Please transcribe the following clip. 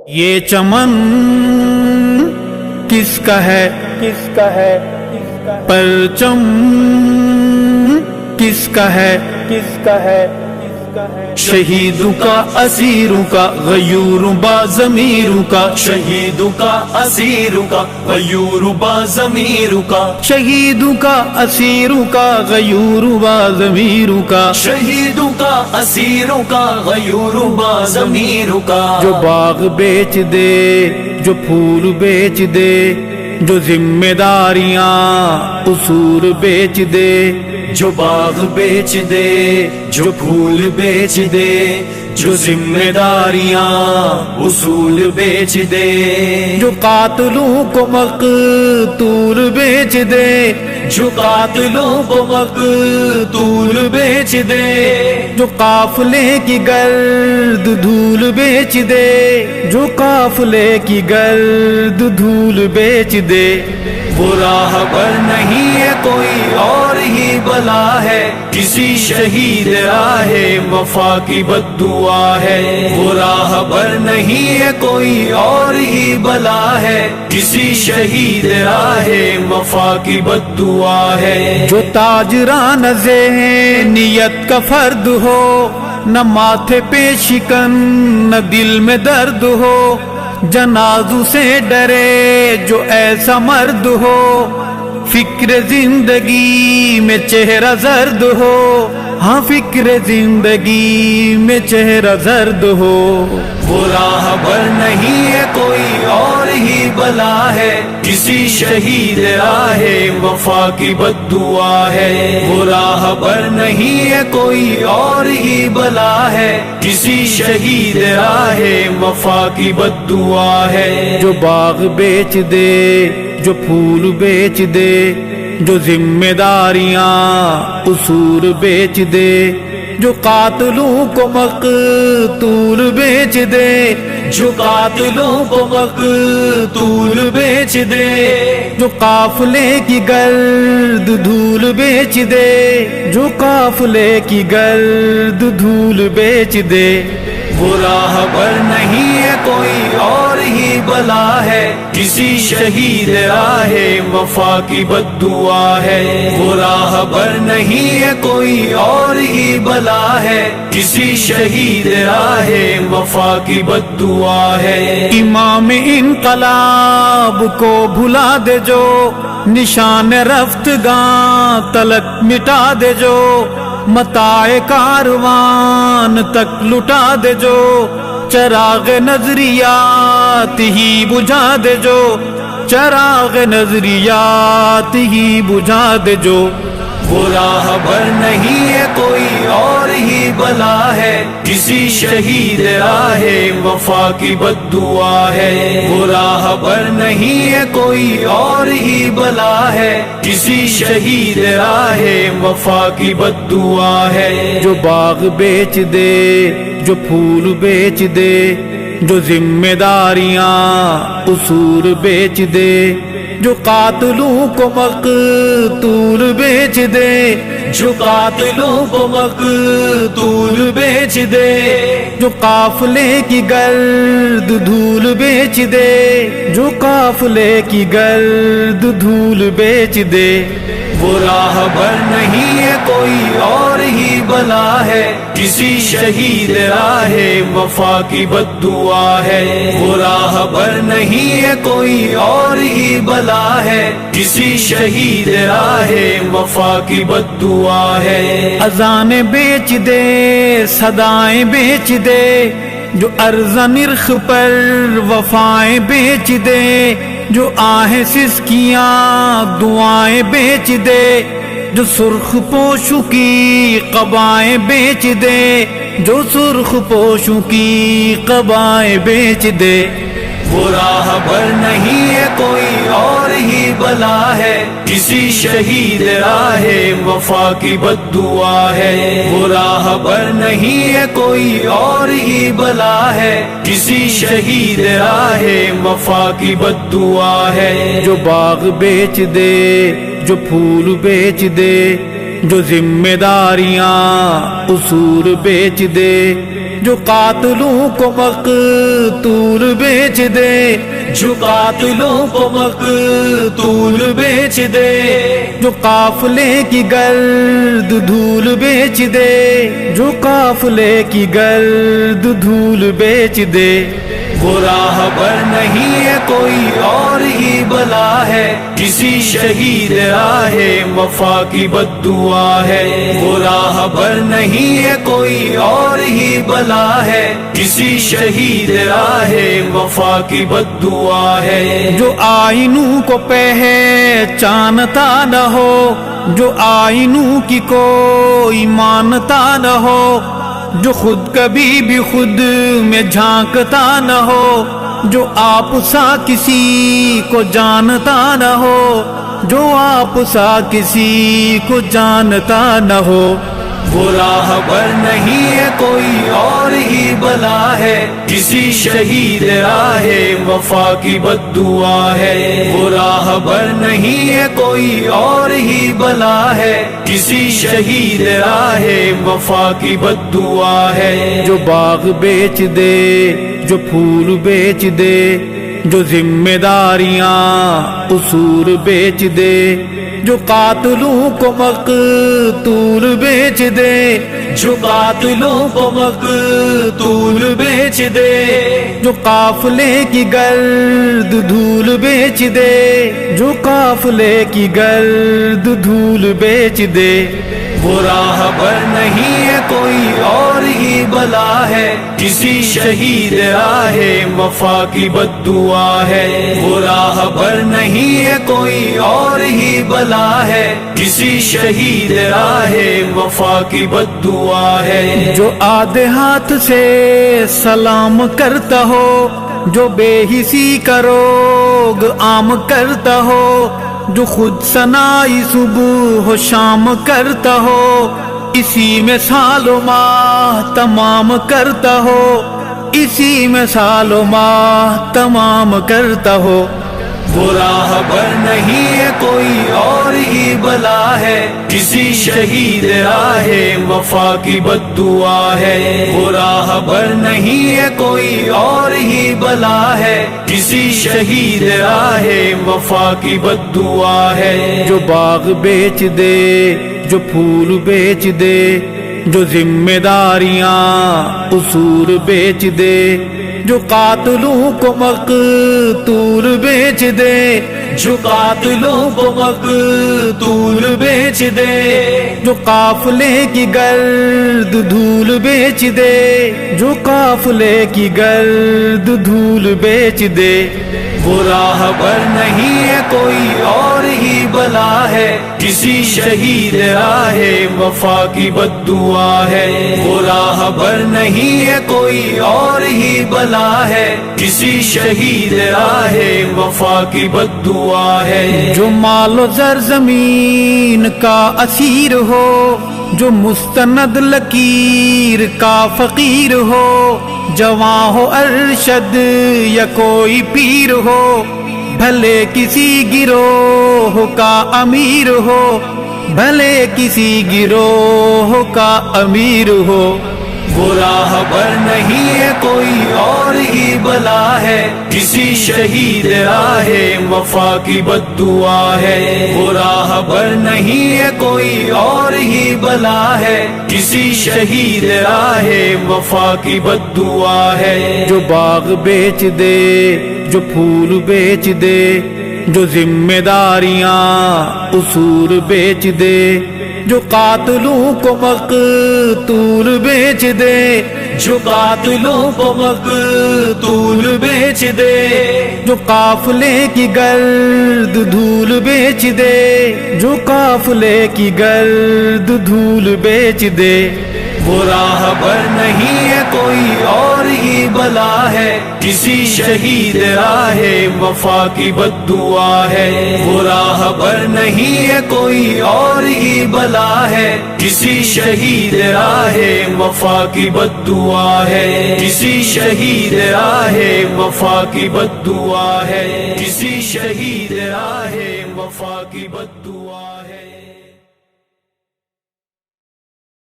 یہ چمن کس کا ہے، کس کا ہے، پرچم کس کا ہے، کس کا ہے، شہیدوں کا اسیروں کا غیور باضمیروں کا، شہیدوں کا اسیروں کا غیور باضمیروں کا، شہیدوں کا اسیروں کا غیور باضمیروں کا، شہیدوں کا اسیروں کا غیور باضمیروں کا، جو باغ بیچ دے، جو پھول بیچ دے، جو ذمہ داریاں قصور بیچ دے، جو باغ بیچ دے، جو پھول بیچ دے، جو ذمہ داریاں اصول بیچ دے، جو قاتلوں کو مقتول بیچ دے، جو قاتلوں کو مقتول بیچ دے، جو قافلے کی گرد دھول بیچ دے، جو قافلے کی گرد دھول بیچ دے، وہ راہ پر نہیں ہے کوئی اور ہی بلا ہے، کسی شہید راہ وفا کی بد دعا ہے، وہ راہ پر نہیں ہے کوئی اور ہی بلا ہے، کسی شہید راہ وفا کی بد دعا ہے، جو تاجران ذہنیت کا فرد ہو، نہ ماتھے پہ شکن نہ دل میں درد ہو، جنازوں سے ڈرے جو ایسا مرد ہو، فکر زندگی میں چہرہ زرد ہو، ہاں فکر زندگی میں چہرہ زرد ہو، وہ راہ پر نہیں ہے کوئی اور ہی بلا ہے، کسی شہید راہ وفا کی بد دعا ہے، وہ راہ پر نہیں ہے کوئی اور ہی بلا ہے، کسی شہید راہ وفا کی بد دعا ہے، جو باغ بیچ دے، جو پھول بیچ دے، جو ذمہ داریاں قصور بیچ دے، جو قاتلوں کو مقتول بیچ دے، جو قاتلوں کو مقتول بیچ دے، جو قافلے کی گرد دھول بیچ دے، جو قافلے کی گرد دھول بیچ دے، وہ راہ پر نہیں ہے کوئی اور ہی بلا ہے، کسی شہید راہ وفا کی بد دعا ہے، وہ راہ پر نہیں ہے کوئی اور ہی بلا ہے، کسی شہید راہ وفا کی بد دعا ہے، امام انقلاب کو بھلا دے جو، نشان رفتگاں تلک مٹا دے جو، متاع کاروان تک لٹا دے جو، چراغ نظریات ہی بجھا دے جو، چراغ نظریات ہی بجھا دے جو، وہ راہ پر نہیں ہے کوئی اور ہی بلا ہے، کسی شہید راہ وفا کی بد دعا ہے، وہ راہ پر نہیں ہے کوئی اور ہی بلا ہے، کسی شہید راہ وفا کی بد دعا ہے، جو باغ بیچ دے، جو پھول بیچ دے، جو ذمہ داریاں قصور بیچ دے، جو قاتلوں کو مقتول بیچ دے، جو قاتلوں کو مقتول بیچ دے، جو قافلے کی گرد دھول بیچ دے، جو قافلے کی گرد دھول بیچ دے، وہ راہ پر نہیں ہے کوئی اور ہی بلا ہے، کسی شہید راہ وفا کی بد دعا ہے، وہ راہ پر نہیں ہے کوئی اور ہی بلا ہے، کسی شہید راہ وفا کی بد دعا ہے، اذانیں بیچ دے، صدائیں بیچ دے، جو ارز نرخ پر وفائیں بیچ دے، جو آہیں سسکیاں دعائیں بیچ دے، جو سرخ پوشوں کی قبائیں بیچ دے، جو سرخ پوشوں کی قبائیں بیچ دے، وہ راہ پر نہیں ہے کوئی اور ہی بلا ہے، کسی شہید راہ وفا کی بد دعا ہے، وہ راہ پر نہیں ہے کوئی اور ہی بلا ہے، کسی شہید راہ وفا کی بد دعا ہے، جو باغ بیچ دے، جو پھول بیچ دے، جو ذمہ داریاں قصور بیچ دے، جو قاتلوں کو مقتول بیچ دے، جو قاتلوں کو مقتول بیچ دے، جو قافلے کی گرد دھول بیچ دے، جو قافلے کی گرد دھول بیچ دے، وہ راہبر نہیں ہے کوئی اور ہی بلا ہے، کسی شہید راہ وفا کی بد دعا ہے۔ وہ راہبر نہیں ہے کوئی اور ہی بلا ہے، کسی شہید راہ وفا کی بد دعا ہے۔ جو آئینوں کو پہچانتا نہ ہو، جو آئینوں کی کوئی مانتا نہ ہو، جو خود کبھی بھی خود میں جھانکتا نہ ہو، جو آپ سا کسی کو جانتا نہ ہو، جو آپ سا کسی کو جانتا نہ ہو، وہ راہبر نہیں ہے کوئی اور ہی بلا ہے، کسی شہید راہ وفا کی بد دعا ہے۔ وہ راہبر نہیں ہے کوئی اور ہی بلا ہے، کسی شہید راہ وفا کی بد دعا ہے۔ جو باغ بیچ دے، جو پھول بیچ دے، جو ذمہ داریاں قصور بیچ دے، جو قاتلوں کو مقتول بیچ دے، جو قاتلوں کو مقتول بیچ دے، جو قافلے کی گرد دھول بیچ دے، جو قافلے کی گرد دھول بیچ دے، وہ راہبر نہیں ہے کوئی اور ہی بلا ہے، کسی شہید راہ وفا کی بد دعا ہے۔ وہ راہبر نہیں ہے کوئی اور ہی بلا ہے، کسی شہید راہ وفا کی بد دعا ہے۔ جو آدھے ہاتھ سے سلام کرتا ہو، جو بے حسی کا روگ عام کرتا ہو، جو خود ثنائی صبح و شام کرتا ہو، اسی میں سال و ماہ تمام کرتا ہو، اسی میں سال و ماہ تمام کرتا ہو، وہ راہبر نہیں ہے کوئی اور ہی بلا ہے، کسی شہید راہ وفا کی بد دعا ہے۔ وہ راہبر نہیں ہے کوئی اور ہی بلا ہے، کسی شہید راہ وفا کی بد دعا ہے۔ جو باغ بیچ دے، جو پھول بیچ دے، جو ذمہ داریاں قصور بیچ دے، جو قاتلوں کو مقتول بیچ دے، جو قاتلوں کو مقتول بیچ دے، جو قافلے کی گرد دھول بیچ دے، جو قافلے کی گرد دھول بیچ دے، وہ راہبر نہیں ہے کوئی اور ہی بلا ہے، کسی شہید راہ وفا کی بد دعا ہے۔ وہ راہبر نہیں ہے کوئی اور ہی بلا ہے، کسی شہید راہ وفا کی بد دعا ہے۔ جو مال و زر زمین کا اسیر ہو، جو مستند لکیر کا فقیر ہو، جواں ہو ارشد یا کوئی پیر ہو، بھلے کسی گروہ کا امیر ہو، بھلے کسی گروہ کا امیر ہو، وہ راہبر نہیں ہے کوئی اور ہی بلا ہے، کسی شہید راہ وفا کی بد دعا ہے۔ وہ راہبر نہیں ہے کوئی اور ہی بلا ہے، کسی شہید راہ وفا کی بد دعا ہے۔ جو باغ بیچ دے، جو پھول بیچ دے، جو ذمہ داریاں قصور بیچ دے، جو قاتلوں کو مقتول بیچ دے، جو قاتلوں کو مقتول بیچ دے، جو قافلے کی گرد دھول بیچ دے، جو قافلے کی گرد دھول بیچ دے، وہ راہبر نہیں ہے کوئی اور ہی بلا ہے، کسی شہید راہ وفا کی بد دعا ہے۔ وہ راہبر نہیں ہے کوئی اور ہی بلا ہے، کسی شہید راہ وفا کی بد دعا ہے۔ کسی شہید راہ وفا کی بد دعا ہے، کسی شہید راہ وفا کی بد دعا